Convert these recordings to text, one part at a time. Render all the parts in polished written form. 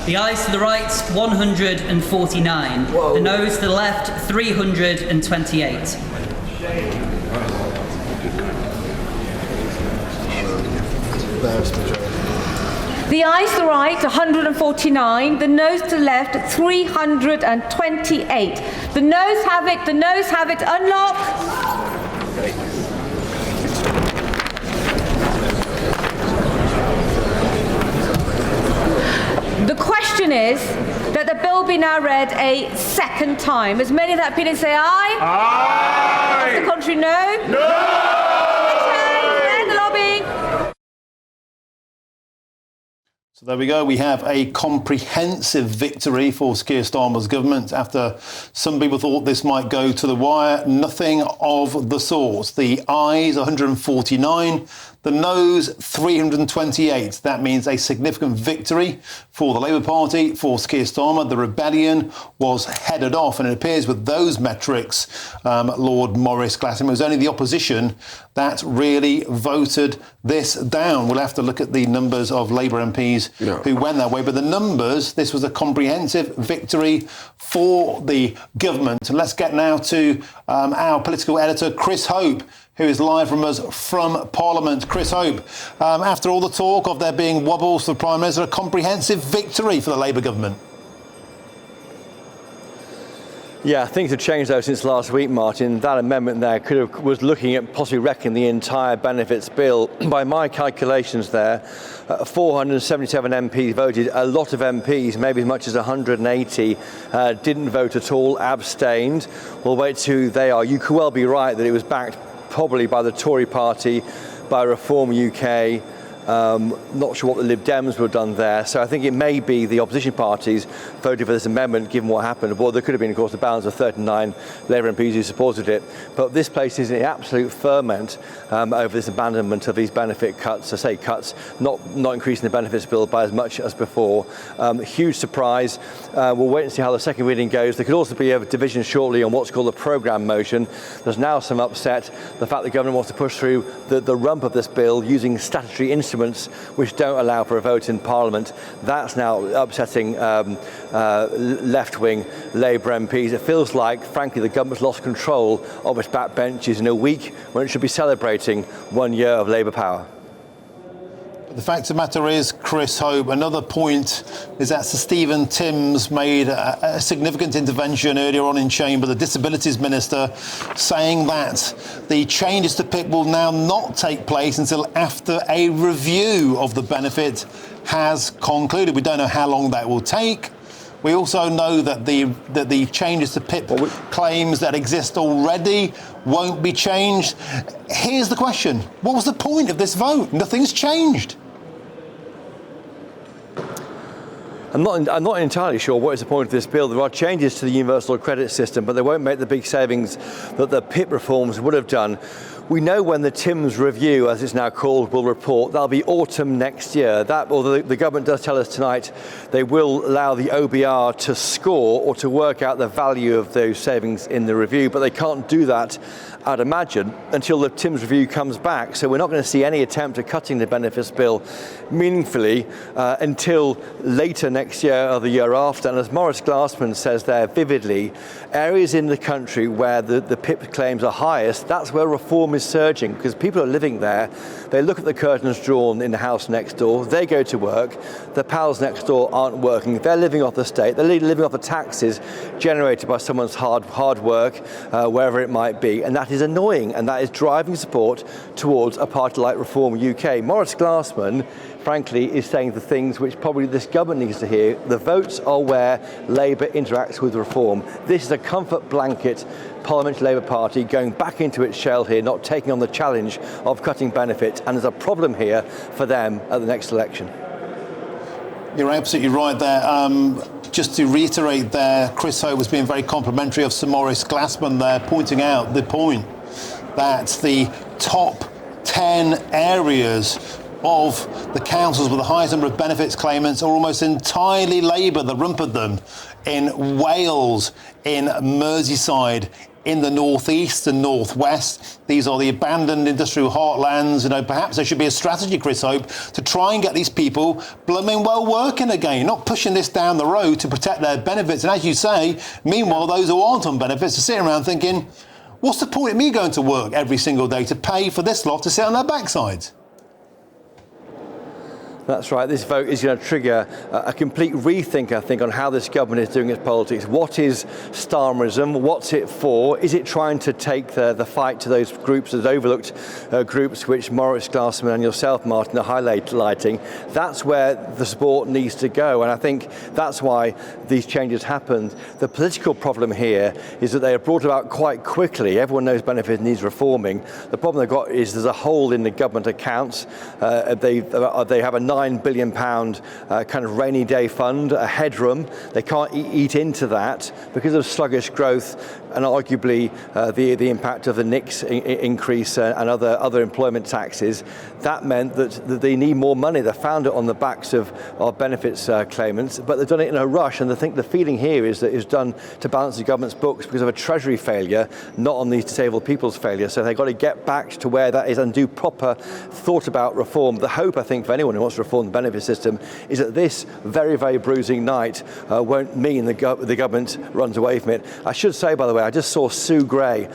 The ayes to the right, 149. Whoa. The noes to the left, 328. The ayes to the right, 149. The noes to the left, 328. The noes have it. The noes have it. Unlock. The question is that the bill be now read a second time. As many of that opinion say aye? Aye! Does the contrary no? No! The lobby. So there we go. We have a comprehensive victory for Keir Starmer's government. After some people thought this might go to the wire, nothing of the sort. The ayes, 149. The noes, 328. That means a significant victory for the Labour Party, for Keir Starmer. The rebellion was headed off, and it appears with those metrics, Lord Maurice Glasson, it was only the opposition that really voted this down. We'll have to look at the numbers of Labour MPs who went that way. But the numbers, this was a comprehensive victory for the government. Let's get now to our political editor, Chris Hope, who is live from us from Parliament. Chris Hope, after all the talk of there being wobbles for the Prime Minister, a comprehensive victory for the Labour government. Yeah, things have changed though since last week, Martin. That amendment there was looking at possibly wrecking the entire benefits bill. By my calculations there, 477 MPs voted. A lot of MPs, maybe as much as 180, didn't vote at all, abstained. We'll wait till who they are. You could well be right that it was backed probably by the Tory party, by Reform UK. Not sure what the Lib Dems would have done there. So I think it may be the opposition parties voted for this amendment, given what happened. Well, there could have been, of course, a balance of 39 Labour MPs who supported it. But this place is in absolute ferment over this abandonment of these benefit cuts. I say cuts, not increasing the benefits bill by as much as before. Huge surprise. We'll wait and see how the second reading goes. There could also be a division shortly on what's called a programme motion. There's now some upset. The fact the government wants to push through the rump of this bill using statutory instruments which don't allow for a vote in Parliament. That's now upsetting left-wing Labour MPs. It feels like, frankly, the government's lost control of its backbenches in a week when it should be celebrating 1 year of Labour power. The fact of the matter is, Chris Hope, another point is that Sir Stephen Timms made a significant intervention earlier on in Chamber, the Disabilities Minister, saying that the changes to PIP will now not take place until after a review of the benefit has concluded. We don't know how long that will take. We also know that the changes to PIP claims that exist already won't be changed. Here's the question. What was the point of this vote? Nothing's changed. I'm not entirely sure what is the point of this bill. There are changes to the universal credit system, but they won't make the big savings that the PIP reforms would have done. We know when the Timms review, as it's now called, will report. That'll be autumn next year. Although the government does tell us tonight they will allow the OBR to score or to work out the value of those savings in the review, but they can't do that, I'd imagine, until the Timms review comes back. So we're not going to see any attempt at cutting the benefits bill meaningfully until later next year or the year after. And as Maurice Glasson says there vividly, areas in the country where the PIP claims are highest, that's where reform is surging, because people are living there. They look at the curtains drawn in the house next door, they go to work, the pals next door aren't working, they're living off the state, they're living off the taxes generated by someone's hard work, wherever it might be, and that is annoying, and that is driving support towards a party like Reform UK. Maurice Glasson, frankly, is saying the things which probably this government needs to hear. The votes are where Labour interacts with Reform. This is a comfort blanket Parliamentary Labour Party going back into its shell here, not taking on the challenge of cutting benefits, and there's a problem here for them at the next election. You're absolutely right there. Just to reiterate there, Chris Hope was being very complimentary of Sir Maurice Glasson there, pointing out the point that the top 10 areas of the councils with the highest number of benefits claimants are almost entirely Labour, the rump of them, in Wales, in Merseyside, in the northeast and northwest. These are the abandoned industrial heartlands. You know, perhaps there should be a strategy, Chris Hope, to try and get these people blooming well working again, not pushing this down the road to protect their benefits. And as you say, meanwhile, those who aren't on benefits are sitting around thinking, what's the point of me going to work every single day to pay for this lot to sit on their backsides? That's right. This vote is going to trigger a complete rethink, I think, on how this government is doing its politics. What is Starmerism? What's it for? Is it trying to take the fight to those groups, those overlooked groups, which Maurice Glasman and yourself, Martin, are highlighting? That's where the support needs to go. And I think that's why these changes happened. The political problem here is that they are brought about quite quickly. Everyone knows benefit needs reforming. The problem they've got is there's a hole in the government accounts. They have a £9 billion kind of rainy day fund, a headroom. They can't eat into that because of sluggish growth and arguably the impact of the NICS increase and other employment taxes. That meant that they need more money. They found it on the backs of benefits claimants, but they've done it in a rush. And I think the feeling here is that it's done to balance the government's books because of a Treasury failure, not on these disabled people's failure. So they've got to get back to where that is and do proper thought about reform. The hope, I think, for anyone who wants to reform the benefit system is that this very, very bruising night won't mean the government runs away from it. I should say, by the way, I just saw Sue Gray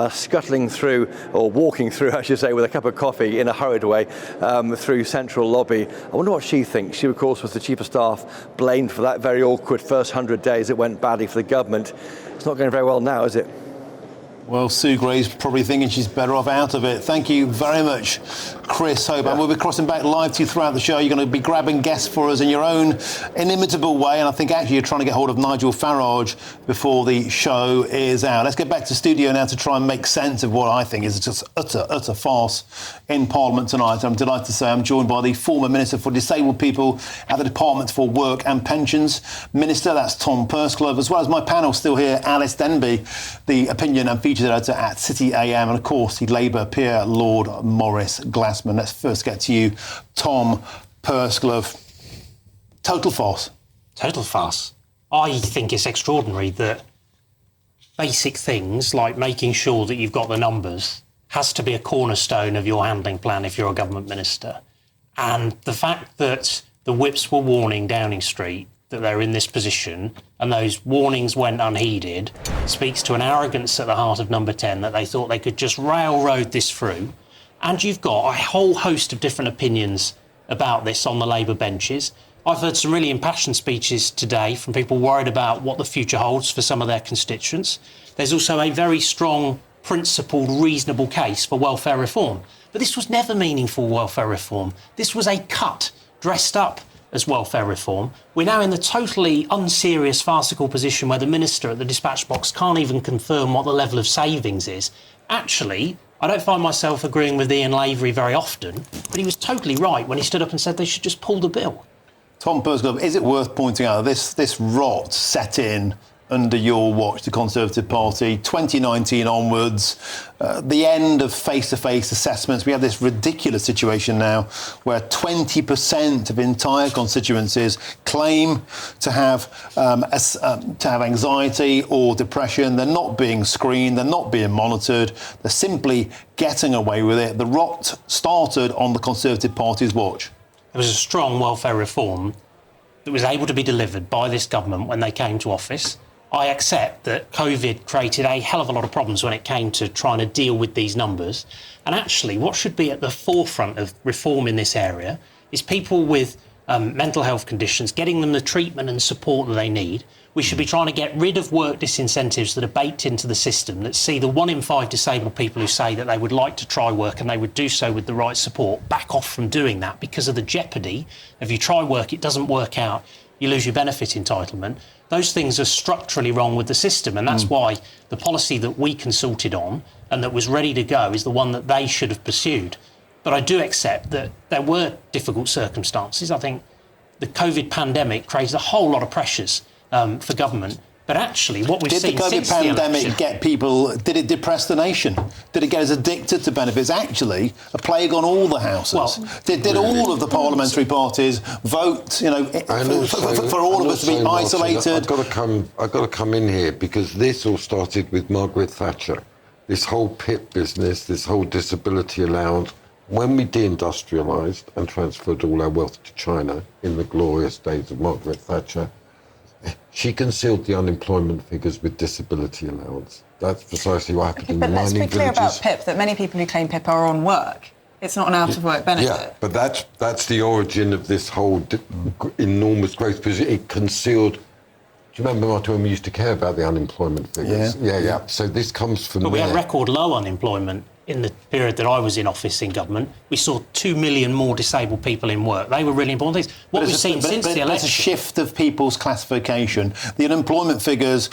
scuttling through, or walking through, I should say, with a cup of coffee in a hurried way through Central Lobby. I wonder what she thinks. She, of course, was the Chief of Staff, blamed for that very awkward first 100 days that went badly for the government. It's not going very well now, is it? Well, Sue Gray's probably thinking she's better off out of it. Thank you very much, Chris Hope. And we'll be crossing back live to you throughout the show. You're going to be grabbing guests for us in your own inimitable way. And I think actually you're trying to get hold of Nigel Farage before the show is out. Let's get back to studio now to try and make sense of what I think is just utter farce in Parliament tonight. I'm delighted to say I'm joined by the former Minister for Disabled People at the Department for Work and Pensions Minister. That's Tom Pursglove, as well as my panel still here, Alice Denby, the opinion and features editor at City AM, and of course the Labour peer Lord Maurice Glasman. Let's first get to you, Tom Pursglove. Total farce. Total farce. I think it's extraordinary that basic things like making sure that you've got the numbers has to be a cornerstone of your handling plan if you're a government minister. And the fact that the whips were warning Downing Street that they're in this position and those warnings went unheeded speaks to an arrogance at the heart of Number 10 that they thought they could just railroad this through. And you've got a whole host of different opinions about this on the Labour benches. I've heard some really impassioned speeches today from people worried about what the future holds for some of their constituents. There's also a very strong, principled, reasonable case for welfare reform. But this was never meaningful welfare reform. This was a cut dressed up as welfare reform. We're now in the totally unserious, farcical position where the minister at the dispatch box can't even confirm what the level of savings is. Actually, I don't find myself agreeing with Ian Lavery very often, but he was totally right when he stood up and said they should just pull the bill. Tom Pursglove, is it worth pointing out this rot set in under your watch, the Conservative Party, 2019 onwards, the end of face-to-face assessments? We have this ridiculous situation now where 20% of entire constituencies claim to have anxiety or depression. They're not being screened, they're not being monitored, they're simply getting away with it. The rot started on the Conservative Party's watch. There was a strong welfare reform that was able to be delivered by this government when they came to office. I accept that COVID created a hell of a lot of problems when it came to trying to deal with these numbers. And actually, what should be at the forefront of reform in this area is people with mental health conditions, getting them the treatment and support that they need. We should be trying to get rid of work disincentives that are baked into the system, that see the 1 in 5 disabled people who say that they would like to try work and they would do so with the right support back off from doing that because of the jeopardy. If you try work, it doesn't work out, you lose your benefit entitlement. Those things are structurally wrong with the system, and that's why the policy that we consulted on and that was ready to go is the one that they should have pursued. But I do accept that there were difficult circumstances. I think the COVID pandemic created a whole lot of pressures for government But actually, what we've Did the seen COVID since the pandemic election... get people, did it depress the nation? Did it get us addicted to benefits? Actually, a plague on all the houses. Well, did all of the parliamentary parties vote, you know, for all of us to be isolated? I've got to come in here because this all started with Margaret Thatcher. This whole PIP business, this whole disability allowance, when we deindustrialised and transferred all our wealth to China in the glorious days of Margaret Thatcher, she concealed the unemployment figures with disability allowance. That's precisely what happened in the mining villages. But let's be clear about PIP, that many people who claim PIP are on work. It's not an out-of-work benefit. Yeah, but that's the origin of this whole enormous growth, because it concealed... Do you remember, Martin, when we used to care about the unemployment figures? Yeah. So this comes from But we there. had record low unemployment in the period that I was in office in government. We saw 2 million more disabled people in work. They were really important things. What we've seen since the election... There's a shift of people's classification. The unemployment figures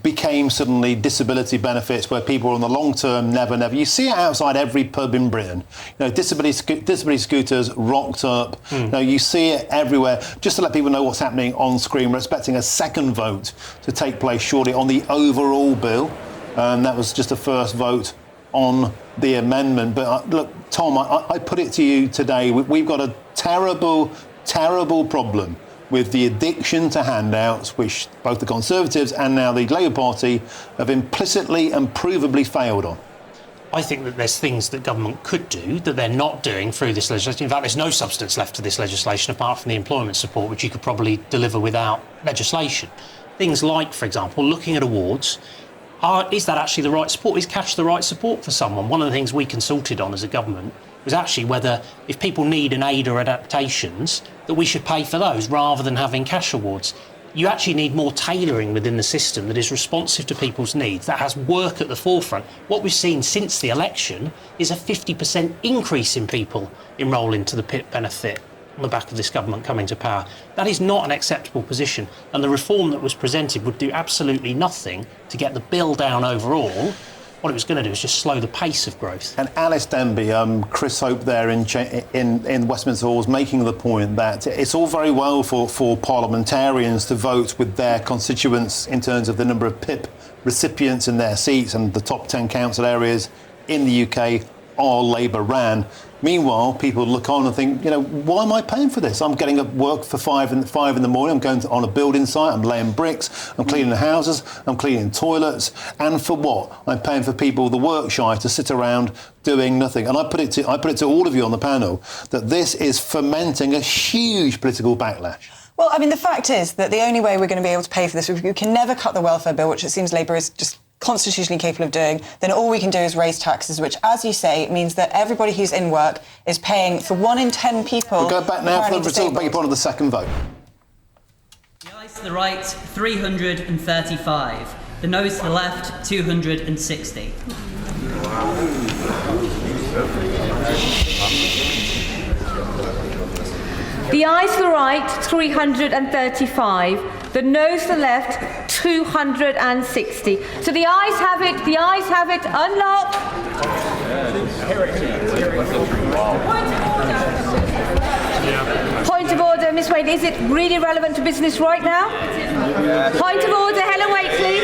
became suddenly disability benefits where people are on the long term, never. You see it outside every pub in Britain. You know, disability scooters rocked up. You know, you see it everywhere. Just to let people know what's happening on screen, we're expecting a second vote to take place shortly on the overall bill. That was just a first vote on the amendment. But look, Tom, I put it to you today. We've got a terrible, terrible problem with the addiction to handouts, which both the Conservatives and now the Labour Party have implicitly and provably failed on. I think that there's things that government could do that they're not doing through this legislation. In fact, there's no substance left to this legislation apart from the employment support, which you could probably deliver without legislation. Things like, for example, looking at awards. Is that actually the right support? Is cash the right support for someone? One of the things we consulted on as a government was actually whether, if people need an aid or adaptations, that we should pay for those rather than having cash awards. You actually need more tailoring within the system that is responsive to people's needs, that has work at the forefront. What we've seen since the election is a 50% increase in people enrolling to the PIP benefit on the back of this government coming to power. That is not an acceptable position, and the reform that was presented would do absolutely nothing to get the bill down overall. What it was going to do is just slow the pace of growth. And Alice Denby, Chris Hope there in Westminster Hall was making the point that it's all very well for parliamentarians to vote with their constituents in terms of the number of PIP recipients in their seats, and the top 10 council areas in the UK are Labour ran. Meanwhile, people look on and think, you know, why am I paying for this? I'm getting up work for 5 in the morning. I'm going on a building site. I'm laying bricks. I'm cleaning the houses. I'm cleaning toilets. And for what? I'm paying for people, the work shy, to sit around doing nothing. And I put it to all of you on the panel that this is fomenting a huge political backlash. Well, I mean, the fact is that the only way we're going to be able to pay for this, we can never cut the welfare bill, which it seems Labour is just constitutionally capable of doing. Then all we can do is raise taxes, which, as you say, means that everybody who's in work is paying for 1 in 10 people. We'll go back now for the second vote. The ayes to the right, 335. The noes to the left, 260. The ayes to the right, 335. The noes to the left, 260. So the ayes have it, unlock. Point of order, Miss Wade, is it really relevant to business right now? Point of order, Helen Waitley.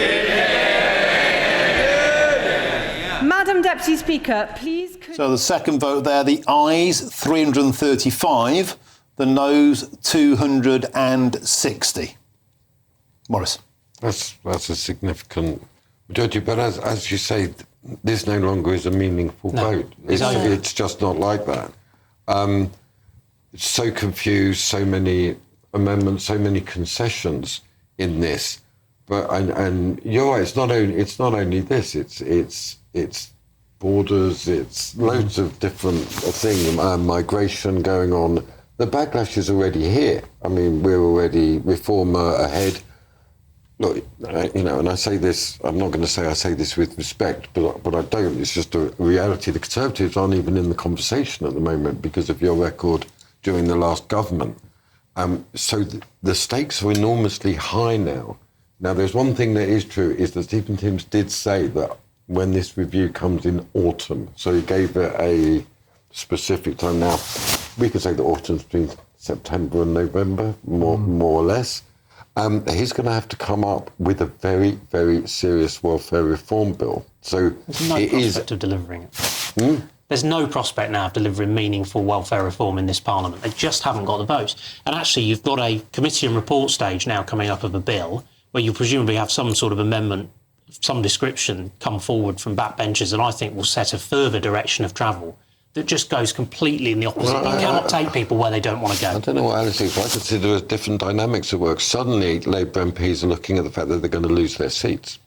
Madam Deputy Speaker, please... So the second vote there, the ayes, 335, the noes, 260. Morris. That's a significant majority, but as you say, this no longer is a meaningful vote. It's just not like that. It's so confused, so many amendments, so many concessions in this. But and you're right, it's not only this. It's borders. It's loads of different things. Migration going on. The backlash is already here. I mean, we're already reformer ahead. Look, and I say this, I'm not going to say I say this with respect, but I don't. It's just a reality. The Conservatives aren't even in the conversation at the moment because of your record during the last government. So the stakes are enormously high now. Now, there's one thing that is true, is that Stephen Timms did say that when this review comes in autumn, so he gave it a specific time. Now, we could say that autumn's between September and November, more or less. he's going to have to come up with a very, very serious welfare reform bill. So there's no prospect of delivering it. There's no prospect now of delivering meaningful welfare reform in this Parliament. They just haven't got the votes. And actually, you've got a committee and report stage now coming up of a bill where you presumably have some sort of amendment, some description come forward from backbenchers, and I think will set a further direction of travel that just goes completely in the opposite. You cannot take people where they don't want to go. I don't know what Alice thinks, but I consider there are different dynamics at work. Suddenly, Labour MPs are looking at the fact that they're going to lose their seats.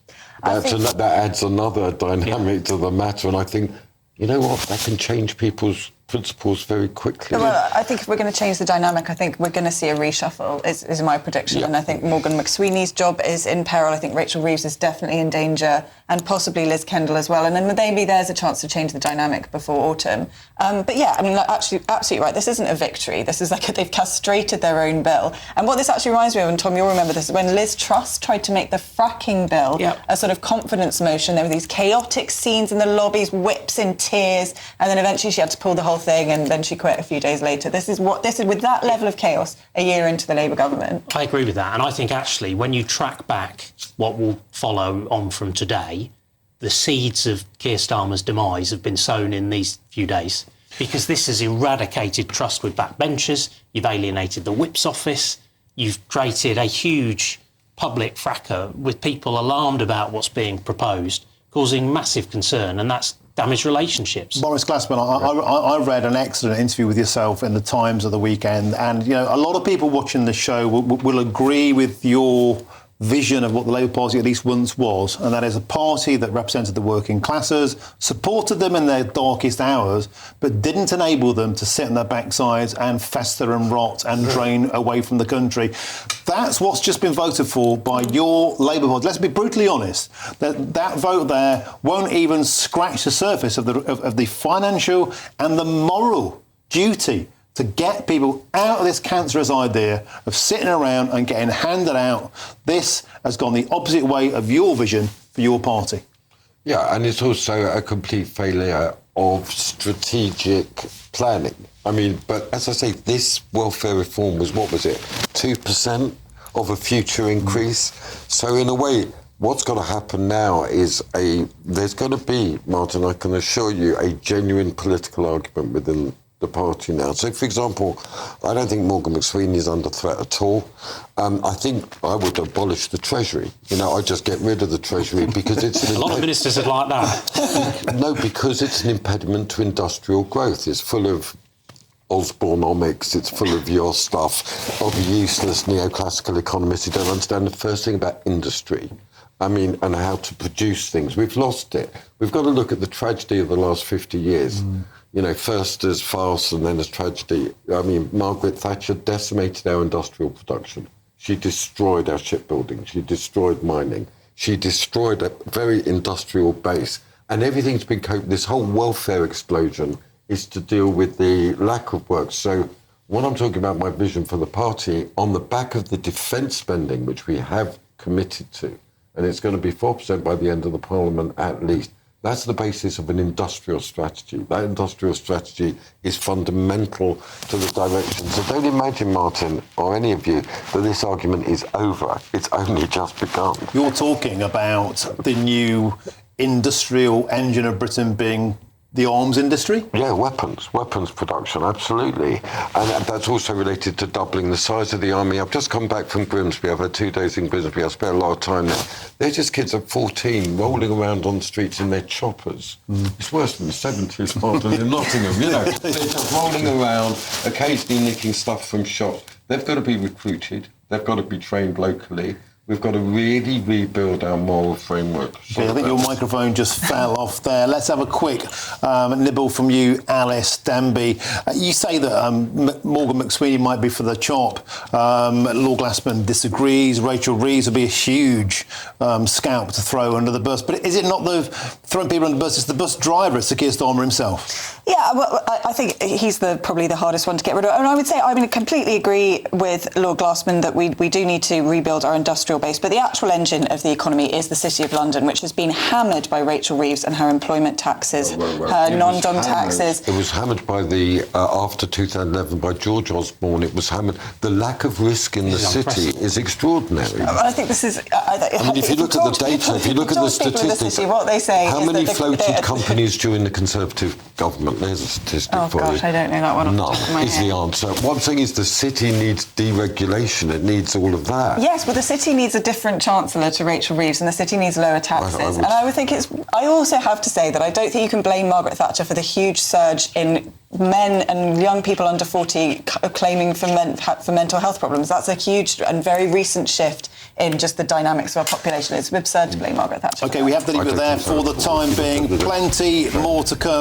That adds another dynamic to the matter, and I think, you know what, that can change people's principles very quickly. Well, I think if we're going to change the dynamic, I think we're going to see a reshuffle, is my prediction. And I think Morgan McSweeney's job is in peril. I think Rachel Reeves is definitely in danger, and possibly Liz Kendall as well. And then maybe there's a chance to change the dynamic before autumn. But yeah, I mean, like, actually, absolutely right. This isn't a victory. This is like they've castrated their own bill. And what this actually reminds me of, and Tom, you'll remember this, is when Liz Truss tried to make the fracking bill a sort of confidence motion. There were these chaotic scenes in the lobbies, whips in tears, and then eventually she had to pull the whole thing, and then she quit a few days later. This is with that level of chaos a year into the Labour government. I agree with that, and I think actually when you track back what will follow on from today, the seeds of Keir Starmer's demise have been sown in these few days, because this has eradicated trust with backbenchers, you've alienated the Whip's office, you've created a huge public fracas with people alarmed about what's being proposed, causing massive concern, and that's damaged relationships. Boris Glassman, I read an excellent interview with yourself in the Times of the weekend, and you know a lot of people watching the show will agree with your vision of what the Labour Party at least once was, and that is a party that represented the working classes, supported them in their darkest hours, but didn't enable them to sit on their backsides and fester and rot and drain away from the country. That's what's just been voted for by your Labour Party. Let's be brutally honest, that vote there won't even scratch the surface of the financial and the moral duty to get people out of this cancerous idea of sitting around and getting handed out. This has gone the opposite way of your vision for your party. Yeah, and it's also a complete failure of strategic planning. I mean, but as I say, this welfare reform was, what was it, 2% of a future increase? So in a way, what's going to happen now is there's going to be, Martin, I can assure you, a genuine political argument within the party now. So, for example, I don't think Morgan McSweeney is under threat at all. I think I would abolish the Treasury. You know, I'd just get rid of the Treasury because it's... A lot of ministers would like that. No, because it's an impediment to industrial growth. It's full of Osborneomics, it's full of your stuff, of useless neoclassical economists who don't understand the first thing about industry. I mean, and how to produce things. We've lost it. We've got to look at the tragedy of the last 50 years. You know, first as farce and then as tragedy. I mean, Margaret Thatcher decimated our industrial production. She destroyed our shipbuilding. She destroyed mining. She destroyed a very industrial base. And everything's been coped. This whole welfare explosion is to deal with the lack of work. So when I'm talking about my vision for the party, on the back of the defence spending, which we have committed to, and it's going to be 4% by the end of the Parliament at least, that's the basis of an industrial strategy. That industrial strategy is fundamental to the direction. So don't imagine, Martin, or any of you, that this argument is over. It's only just begun. You're talking about the new industrial engine of Britain being the arms industry? Yeah, weapons production, absolutely. And that's also related to doubling the size of the army. I've just come back from Grimsby. I've had 2 days in Grimsby. I spent a lot of time there. They're just kids of 14 rolling around on the streets in their choppers. It's worse than the 70s, Martin, in Nottingham, you know. They're just rolling around, occasionally nicking stuff from shops. They've got to be recruited. They've got to be trained locally. We've got to really rebuild our moral framework. Okay, I think your microphone just fell off there. Let's have a quick nibble from you, Alice Denby. You say that Morgan McSweeney might be for the chop. Lord Glassman disagrees. Rachel Reeves would be a huge scalp to throw under the bus. But is it not the throwing people under the bus, it's the bus driver, it's the Keir Starmer himself. Yeah, well, I think he's probably the hardest one to get rid of. And I would say, I mean, I completely agree with Lord Glassman that we do need to rebuild our industrial base. But the actual engine of the economy is the City of London, which has been hammered by Rachel Reeves and her employment taxes, her non-dom taxes. It was hammered by after 2011 by George Osborne. It was hammered. The lack of risk in the city is extraordinary. I think this is... I mean, if you look at the data, if you look at the statistics, what they say how is many that floated companies during the Conservative government? There's a statistic for you. Oh, gosh, I don't know that one off the top of my head. Is the answer. What I'm saying is the city needs deregulation. It needs all of that. Yes, but the city needs a different chancellor to Rachel Reeves, and the city needs lower taxes. I would think it's... I also have to say that I don't think you can blame Margaret Thatcher for the huge surge in men and young people under 40 claiming for mental health problems. That's a huge and very recent shift in just the dynamics of our population. It's absurd to blame Margaret Thatcher. OK, we have to leave it there for the time being. Plenty more to come.